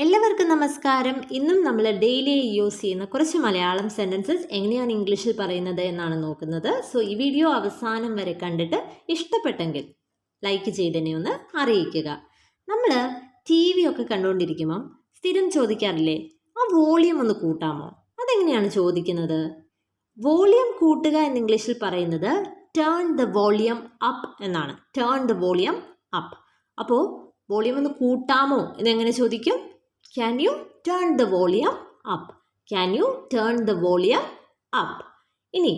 എല്ലാവർക്കും നമസ്കാരം. ഇന്നും നമ്മൾ ഡെയിലി യൂസ് ചെയ്യുന്ന കുറച്ച് മലയാളം സെൻറ്റൻസസ് എങ്ങനെയാണ് ഇംഗ്ലീഷിൽ പറയുന്നത് എന്നാണ് നോക്കുന്നത്. സോ ഈ വീഡിയോ അവസാനം വരെ കണ്ടിട്ട് ഇഷ്ടപ്പെട്ടെങ്കിൽ ലൈക്ക് ചെയ്തതിനെ ഒന്ന് അറിയിക്കുക. നമ്മൾ ടി വി ഒക്കെ കണ്ടുകൊണ്ടിരിക്കുമ്പം സ്ഥിരം ചോദിക്കാറില്ലേ, ആ വോളിയം ഒന്ന് കൂട്ടാമോ? അതെങ്ങനെയാണ് ചോദിക്കുന്നത്? വോളിയം കൂട്ടുക എന്ന് ഇംഗ്ലീഷിൽ പറയുന്നത് ടേൺ ദ വോളിയം അപ്പ് എന്നാണ്. Turn the volume up. അപ്പോൾ വോളിയം ഒന്ന് കൂട്ടാമോ എന്നെങ്ങനെ ചോദിക്കും? Can you turn the volume up? Can you turn the volume up? ഇനി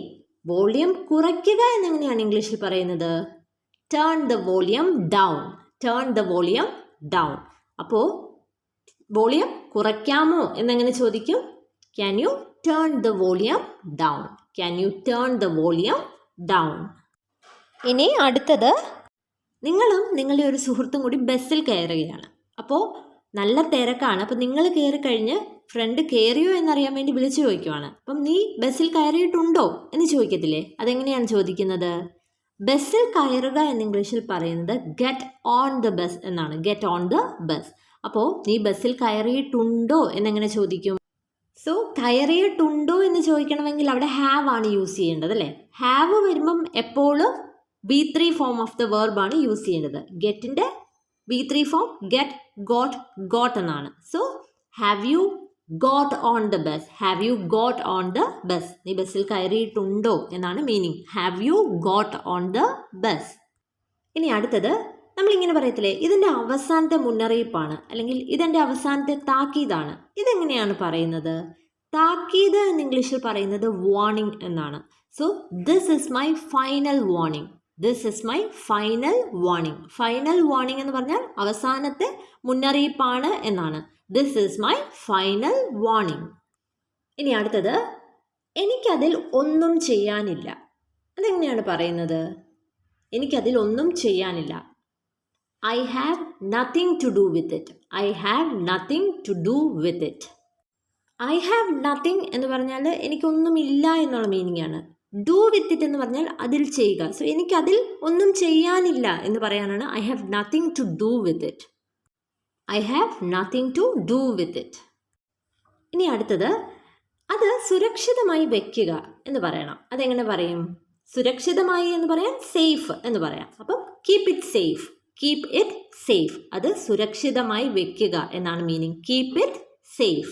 വോളിയം കുറയ്ക്കുക എന്നെങ്ങനെയാണ് ഇംഗ്ലീഷിൽ പറയുന്നത്? Turn the volume down. Turn the volume down. അപ്പോൾ വോളിയം കുറയ്ക്കാമോ എന്നെങ്ങനെ ചോദിക്കും? Can you turn the volume down? Can you turn the volume down? ഇനി അടുത്തത്, നിങ്ങളും നിങ്ങളുടെ ഒരു സുഹൃത്തും കൂടി ബസ്സിൽ കയറുകയാണ്. അപ്പോൾ നല്ല തിരക്കാണ്. അപ്പം നിങ്ങൾ കയറി കഴിഞ്ഞ് ഫ്രണ്ട് കയറിയോ എന്നറിയാൻ വേണ്ടി വിളിച്ചു ചോദിക്കുവാണ്. അപ്പം നീ ബസ്സിൽ കയറിയിട്ടുണ്ടോ എന്ന് ചോദിക്കത്തില്ലേ? അതെങ്ങനെയാണ് ചോദിക്കുന്നത്? ബസ്സിൽ കയറുക എന്ന് ഇംഗ്ലീഷിൽ പറയുന്നത് ഗെറ്റ് ഓൺ ദ ബസ് എന്നാണ്. Get on the bus. അപ്പോൾ നീ ബസ്സിൽ കയറിയിട്ടുണ്ടോ എന്നെങ്ങനെ ചോദിക്കും? സോ കയറിയിട്ടുണ്ടോ എന്ന് ചോദിക്കണമെങ്കിൽ അവിടെ ഹാവ് ആണ് യൂസ് ചെയ്യേണ്ടത് അല്ലേ? ഹാവ് വരുമ്പം എപ്പോഴും V3 form of the verb ആണ് യൂസ് ചെയ്യേണ്ടത്. ഗെറ്റിൻ്റെ V3 form get, got, got എന്നാണ്. So have you got on the bus? Have you got on the bus? നീ ബസ്സിൽ കയറിയിട്ടുണ്ടോ എന്നാണ് meaning. Have you got on the bus? ഇനി അടുത്തത്, നമ്മളിങ്ങനെ പറയത്തില്ലേ, ഇതിൻ്റെ അവസാനത്തെ മുന്നറിയിപ്പാണ്, അല്ലെങ്കിൽ ഇതെൻ്റെ അവസാനത്തെ താക്കീതാണ്. ഇതെങ്ങനെയാണ് പറയുന്നത്? താക്കീത് എന്ന് ഇംഗ്ലീഷിൽ പറയുന്നത് വാർണിംഗ് എന്നാണ്. So this is my final warning. This is my final warning. Final warning എന്ന് പറഞ്ഞാൽ അവസാനത്തെ മുന്നറിയിപ്പാണ് എന്നാണ്. This is my final warning. ഇനി അടുത്തത്, എനിക്കതിൽ ഒന്നും ചെയ്യാനില്ല. അതെങ്ങനെയാണ് പറയുന്നത്? എനിക്കതിൽ ഒന്നും ചെയ്യാനില്ല. I have nothing to do with it. I have nothing to do with it. I have nothing എന്ന് പറഞ്ഞാൽ എനിക്കൊന്നുമില്ല എന്നുള്ള മീനിങ് ആണ്. ഡു വിത്ത് ഇറ്റ് എന്ന് പറഞ്ഞാൽ അതിൽ ചെയ്യുക. സോ എനിക്കതിൽ ഒന്നും ചെയ്യാനില്ല എന്ന് പറയാനാണ് I have nothing to do with it. I have nothing to do with it. ഇനി അടുത്തത്, അത് സുരക്ഷിതമായി വെക്കുക എന്ന് പറയണം. അതെങ്ങനെ പറയും? സുരക്ഷിതമായി എന്ന് പറയാൻ സേഫ് എന്ന് പറയാം. അപ്പം keep it safe. Keep it safe. അത് സുരക്ഷിതമായി വെക്കുക എന്നാണ് മീനിങ്. Keep it safe.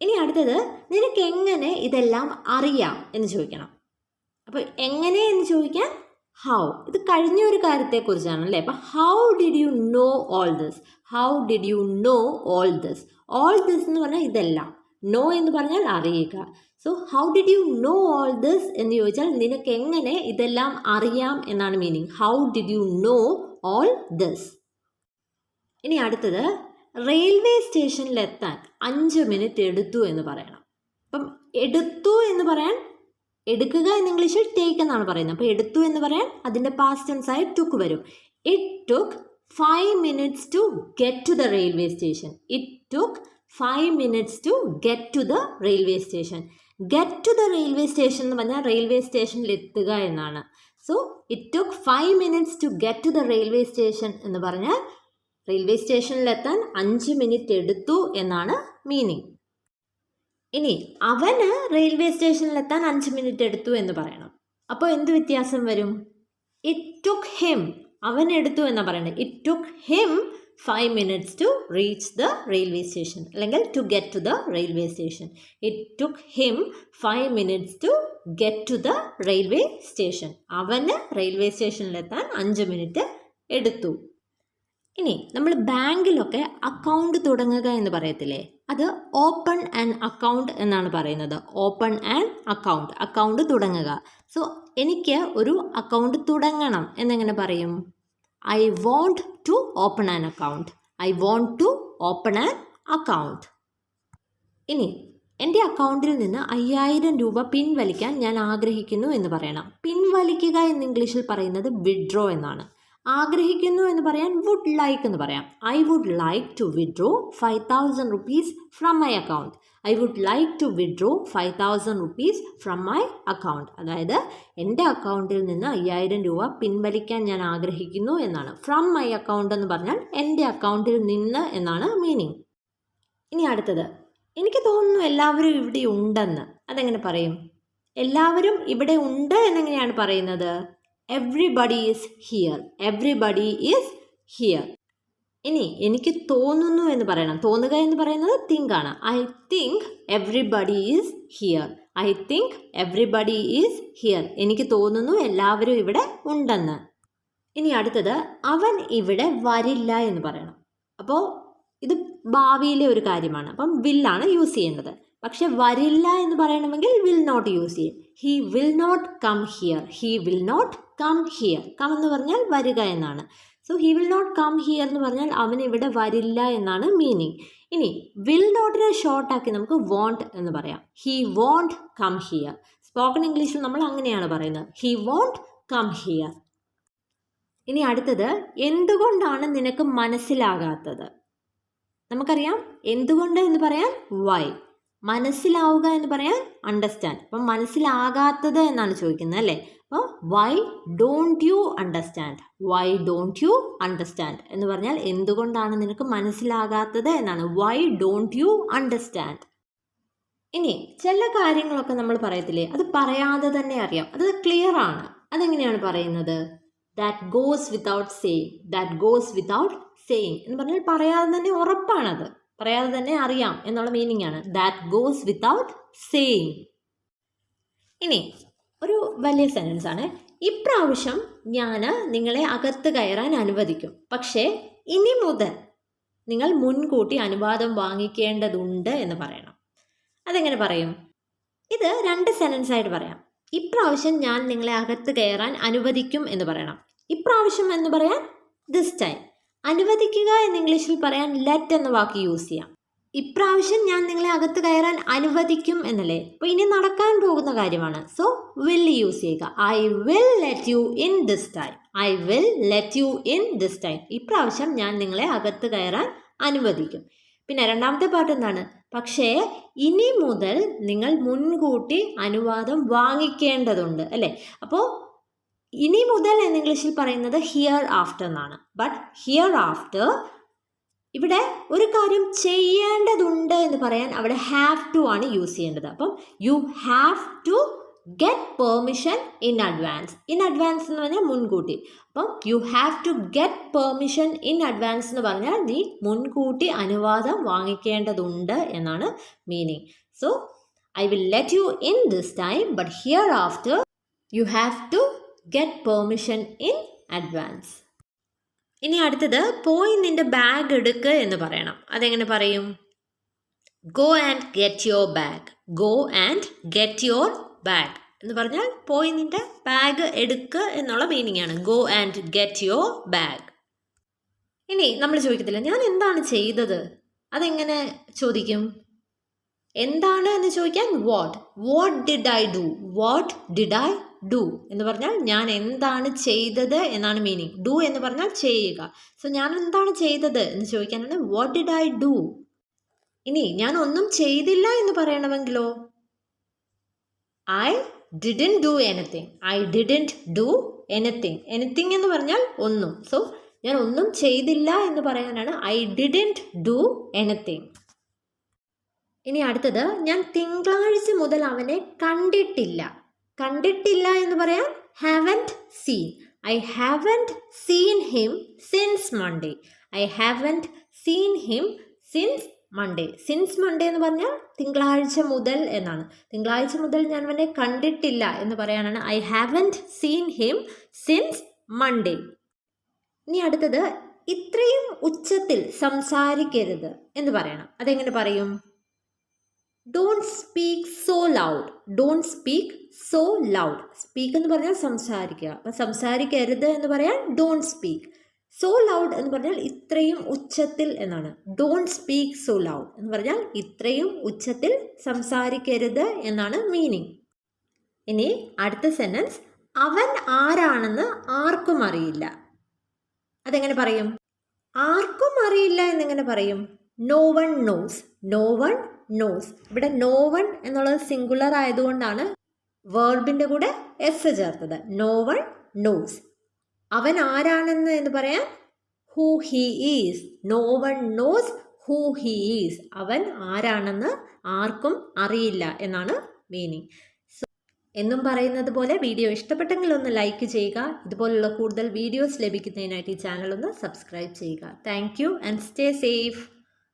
ഇനി അടുത്തത്, നിനക്ക് എങ്ങനെ ഇതെല്ലാം അറിയാം എന്ന് ചോദിക്കണം. അപ്പോൾ എങ്ങനെ എന്ന് ചോദിക്കാൻ ഹൗ. ഇത് കഴിഞ്ഞ ഒരു കാര്യത്തെക്കുറിച്ചാണ് അല്ലേ? അപ്പം how did you know all this? How did you know all this? All this എന്ന് പറഞ്ഞാൽ ഇതെല്ലാം. നോ എന്ന് പറഞ്ഞാൽ അറിയുക. So how did you know all this എന്ന് ചോദിച്ചാൽ നിനക്ക് എങ്ങനെ ഇതെല്ലാം അറിയാം എന്നാണ് meaning. How did you know all this? ഇനി അടുത്തത്, റെയിൽവേ സ്റ്റേഷനിലെത്താൻ 5 മിനിറ്റ് എടുത്തു എന്ന് പറയണം. അപ്പം എടുത്തു എന്ന് പറയാൻ എടുക്കുക എന്ന് ഇംഗ്ലീഷിൽ ടേക്ക് എന്നാണ് പറയുന്നത്. അപ്പോൾ എടുത്തു എന്ന് പറയാൻ അതിൻ്റെ പാസ്റ്റ് ടെൻസ് ആയി ടുക്ക് വരും. It took 5 minutes to get to the railway station. It took 5 minutes to get to the railway station. Get to the railway station എന്ന് പറഞ്ഞാൽ റെയിൽവേ സ്റ്റേഷനിൽ എത്തുക എന്നാണ്. So it took 5 minutes to get to the railway station എന്ന് പറഞ്ഞാൽ railway സ്റ്റേഷനിലെത്താൻ 5 minute എടുത്തു എന്നാണ് മീനിങ്. ഇനി അവന് റെയിൽവേ സ്റ്റേഷനിലെത്താൻ 5 മിനിറ്റ് എടുത്തു എന്ന് പറയണം. അപ്പോൾ എന്ത് വ്യത്യാസം വരും? It took him. അവൻ എടുത്തു എന്നാണ് പറയുന്നത്. It took him 5 minutes to reach the railway station, അല്ലെങ്കിൽ to get to the railway station. It took him 5 minutes to get to the railway station. അവന് റെയിൽവേ സ്റ്റേഷനിലെത്താൻ 5 മിനിറ്റ് എടുത്തു. ഇനി നമ്മൾ ബാങ്കിലൊക്കെ അക്കൗണ്ട് തുടങ്ങുക എന്ന് പറയത്തില്ലേ? അത് ഓപ്പൺ ആൻ അക്കൗണ്ട് എന്നാണ് പറയുന്നത്. Open an account. അക്കൗണ്ട് തുടങ്ങുക. സോ എനിക്ക് ഒരു അക്കൗണ്ട് തുടങ്ങണം എന്നെങ്ങനെ പറയും? I want to open an account. I want to open an account. ഇനി എൻ്റെ അക്കൗണ്ടിൽ നിന്ന് 5000 രൂപ പിൻവലിക്കാൻ ഞാൻ ആഗ്രഹിക്കുന്നു എന്ന് പറയണം. പിൻവലിക്കുക എന്ന് ഇംഗ്ലീഷിൽ പറയുന്നത് വിഡ്രോ എന്നാണ്. ആഗ്രഹിക്കുന്നു എന്ന് പറയാൻ വുഡ് ലൈക്ക് എന്ന് പറയാം. I would like to withdraw 5000 rupees from my account. I would like to withdraw 5000 rupees from my account. അതായത് എൻ്റെ അക്കൗണ്ടിൽ നിന്ന് 5000 രൂപ പിൻവലിക്കാൻ ഞാൻ ആഗ്രഹിക്കുന്നു എന്നാണ്. ഫ്രം മൈ അക്കൗണ്ട് എന്ന് പറഞ്ഞാൽ എൻ്റെ അക്കൗണ്ടിൽ നിന്ന് എന്നാണ് മീനിങ്. ഇനി അടുത്തത്, എനിക്ക് തോന്നുന്നു എല്ലാവരും ഇവിടെ ഉണ്ടെന്ന്. അതെങ്ങനെ പറയും? എല്ലാവരും ഇവിടെ ഉണ്ട് എന്നെങ്ങനെയാണ് പറയുന്നത്? Everybody is here. Everybody is here. ഇനി എനിക്ക് തോന്നുന്നു എന്ന് പറയണം. തോന്നുക എന്ന് പറയുന്നത് തിങ്ക് ആണ്. I think everybody is here. I think everybody is here. എനിക്ക് തോന്നുന്നു എല്ലാവരും ഇവിടെ ഉണ്ടെന്ന്. ഇനി അടുത്തത്, അവൻ ഇവിടെ വരില്ല എന്ന് പറയണം. അപ്പോൾ ഇത് ഭാവിയിലെ ഒരു കാര്യമാണ്. അപ്പം വില്ലാണ് യൂസ് ചെയ്യേണ്ടത്. പക്ഷെ വരില്ല എന്ന് പറയണമെങ്കിൽ വിൽ നോട്ട് യൂസ് ചെയ്യും. He will not come here. He will not come here. Come എന്ന് പറഞ്ഞാൽ വരിക എന്നാണ്. So he will not come here എന്ന് പറഞ്ഞാൽ അവൻ ഇവിടെ വരില്ല എന്നാണ് മീനിങ്. ഇനി വിൽ നോട്ടിനെ ഷോർട്ടാക്കി നമുക്ക് വോണ്ട് എന്ന് പറയാം. He won't come here. Spoken ഇംഗ്ലീഷിൽ നമ്മൾ അങ്ങനെയാണ് പറയുന്നത്, ഹി വോണ്ട് കം ഹിയർ. ഇനി അടുത്തത്, എന്തുകൊണ്ടാണ് നിനക്ക് മനസ്സിലാകാത്തത്? നമുക്കറിയാം എന്തുകൊണ്ട് എന്ന് പറയാൻ വൈ, മനസ്സിലാവുക എന്ന് പറയാൻ അണ്ടർസ്റ്റാൻഡ്. അപ്പം മനസ്സിലാകാത്തത് എന്നാണ് ചോദിക്കുന്നത് അല്ലേ? അപ്പോൾ why don't you understand. Why don't you understand എന്ന് പറഞ്ഞാൽ എന്തുകൊണ്ടാണ് നിനക്ക് മനസ്സിലാകാത്തത് എന്നാണ്. Why don't you understand. ഇനി ചില കാര്യങ്ങളൊക്കെ നമ്മൾ പറയത്തില്ലേ, അത് പറയാതെ തന്നെ അറിയാം, അത് ക്ലിയർ ആണ്. അതെങ്ങനെയാണ് പറയുന്നത്? That goes without saying. That goes without saying എന്ന് പറഞ്ഞാൽ പറയാതെ തന്നെ ഉറപ്പാണത്, പറയാതെ തന്നെ അറിയാം എന്നുള്ള മീനിങ് ആണ്. That goes without saying. ഇനി ഒരു വലിയ സെൻറ്റൻസ് ആണ്. ഇപ്രാവശ്യം ഞാൻ നിങ്ങളെ അകത്ത് കയറാൻ അനുവദിക്കും, പക്ഷേ ഇനി മുതൽ നിങ്ങൾ മുൻകൂട്ടി അനുവാദം വാങ്ങിക്കേണ്ടതുണ്ട് എന്ന് പറയണം. അതെങ്ങനെ പറയും? ഇത് 2 സെൻറ്റൻസ് ആയിട്ട് പറയാം. ഇപ്രാവശ്യം ഞാൻ നിങ്ങളെ അകത്ത് കയറാൻ അനുവദിക്കും എന്ന് പറയണം. ഇപ്രാവശ്യം എന്ന് പറയാൻ ദിസ് ടൈം. അനുവദിക്കുക എന്ന് ഇംഗ്ലീഷിൽ പറയാൻ ലെറ്റ് എന്ന വാക്ക് യൂസ് ചെയ്യാം. ഇപ്രാവശ്യം ഞാൻ നിങ്ങളെ അകത്ത് കയറാൻ അനുവദിക്കും എന്നല്ലേ, അപ്പോൾ ഇനി നടക്കാൻ പോകുന്ന കാര്യമാണ്. സോ വിൽ യൂസ് ചെയ്യുക. I will let you in this time. I will let you in this time. ഇപ്രാവശ്യം ഞാൻ നിങ്ങളെ അകത്ത് കയറാൻ അനുവദിക്കും. പിന്നെ രണ്ടാമത്തെ പാർട്ട് എന്താണ്? പക്ഷേ ഇനി മുതൽ നിങ്ങൾ മുൻകൂട്ടി അനുവാദം വാങ്ങിക്കേണ്ടതുണ്ട് അല്ലേ? അപ്പോൾ ഇനി മുതൽ എന്ന് ഇംഗ്ലീഷിൽ പറയുന്നത് ഹിയർ ആഫ്റ്റർ എന്നാണ്. ബട്ട് ഹിയർ ആഫ്റ്റർ ഇവിടെ ഒരു കാര്യം ചെയ്യേണ്ടതുണ്ട് എന്ന് പറയാൻ അവിടെ ഹാവ് ടു ആണ് യൂസ് ചെയ്യേണ്ടത്. അപ്പം you have to get permission in advance. In advance എന്ന് പറഞ്ഞാൽ മുൻകൂട്ടി. അപ്പം you have to get permission in advance എന്ന് പറഞ്ഞാൽ നീ മുൻകൂട്ടി അനുവാദം വാങ്ങിക്കേണ്ടതുണ്ട് എന്നാണ് meaning. So I will let you in this time, but hereafter you have to get permission in advance. ഇനി അടുത്തത്, പോയി നിന്റെ ബാഗ് എടുക്ക് എന്ന് പറയണം. അതെങ്ങനെ പറയും? Go and get your bag. Go and get your bag എന്ന് പറഞ്ഞാൽ പോയി നിന്റെ ബാഗ് എടുക്ക് എന്നുള്ള മീനിങ് ആണ്. Go and get your bag. ഇനി നമ്മൾ ചോദിക്കത്തില്ല ഞാൻ എന്താണ് ചെയ്തത്, അതെങ്ങനെ ചോദിക്കും? എന്താണ് എന്ന് ചോദിക്കാൻ what. What did I do. What did I do എന്ന് പറഞ്ഞാൽ ഞാൻ എന്താണ് ചെയ്തത് എന്നാണ് മീനിങ്. ഡു എന്ന് പറഞ്ഞാൽ ചെയ്യുക. സോ ഞാൻ എന്താണ് ചെയ്തത് എന്ന് ചോദിക്കാനാണ് വാട്ട് ഡിഡ് ഐ ഡു. ഇനി ഞാൻ ഒന്നും ചെയ്തില്ല എന്ന് പറയണമെങ്കിലോ I didn't do anything. I didn't do anything. Anything എന്ന് പറഞ്ഞാൽ ഒന്നും. സോ ഞാൻ ഒന്നും ചെയ്തില്ല എന്ന് പറയാനാണ് ഐ ഡിഡ്ന്റ് ഡു എനിത്തിങ്. ഇനി അടുത്തത്, ഞാൻ തിങ്കളാഴ്ച മുതൽ അവനെ കണ്ടിട്ടില്ല. കണ്ടിട്ടില്ല എന്ന് പറയാൻ haven't seen. I haven't seen him since Monday. I haven't seen him since Monday. Since Monday എന്ന് പറഞ്ഞാൽ തിങ്കളാഴ്ച മുതൽ എന്നാണ്. തിങ്കളാഴ്ച മുതൽ ഞാൻ അവനെ കണ്ടിട്ടില്ല എന്ന് പറയാനാണ് I haven't seen him since Monday. ഇനി അടുത്തത്, ഇത്രയും ഉച്ചത്തിൽ സംസാരിക്കരുത് എന്ന് പറയണം. അതെങ്ങനെ പറയും? Don't speak so loud. Don't speak so loud. Speak എന്ന് പറഞ്ഞാൽ സംസാരിക്കുക. അപ്പം സംസാരിക്കരുത് എന്ന് പറയാൻ ഡോണ്ട് സ്പീക്ക്. സോ ലൗഡ് എന്ന് പറഞ്ഞാൽ ഇത്രയും ഉച്ചത്തിൽ എന്നാണ്. ഡോണ്ട് സ്പീക്ക് സോ ലൗഡ് എന്ന് പറഞ്ഞാൽ ഇത്രയും ഉച്ചത്തിൽ സംസാരിക്കരുത് എന്നാണ് മീനിങ്. ഇനി അടുത്ത സെൻറ്റൻസ്, അവൻ ആരാണെന്ന് ആർക്കും അറിയില്ല. അതെങ്ങനെ പറയും? ആർക്കും അറിയില്ല എന്നെങ്ങനെ പറയും? No one knows. No one knows. ഇവിടെ നോ വൺ എന്നുള്ളത് സിംഗുലർ ആയതുകൊണ്ടാണ് വേർബിൻ്റെ കൂടെ എസ് ചേർത്തത്. No one knows. അവൻ ആരാണെന്ന് എന്ന് പറയാൻ who he is. No one knows who he is, അവൻ ആരാണെന്ന് ആർക്കും അറിയില്ല എന്നാണ് മീനിങ്. എന്നും പറയുന്നത് പോലെ വീഡിയോ ഇഷ്ടപ്പെട്ടെങ്കിൽ ഒന്ന് ലൈക്ക് ചെയ്യുക. ഇതുപോലുള്ള കൂടുതൽ വീഡിയോസ് ലഭിക്കുന്നതിനായിട്ട് ഈ ചാനൽ ഒന്ന് സബ്സ്ക്രൈബ് ചെയ്യുക. Thank you and stay safe.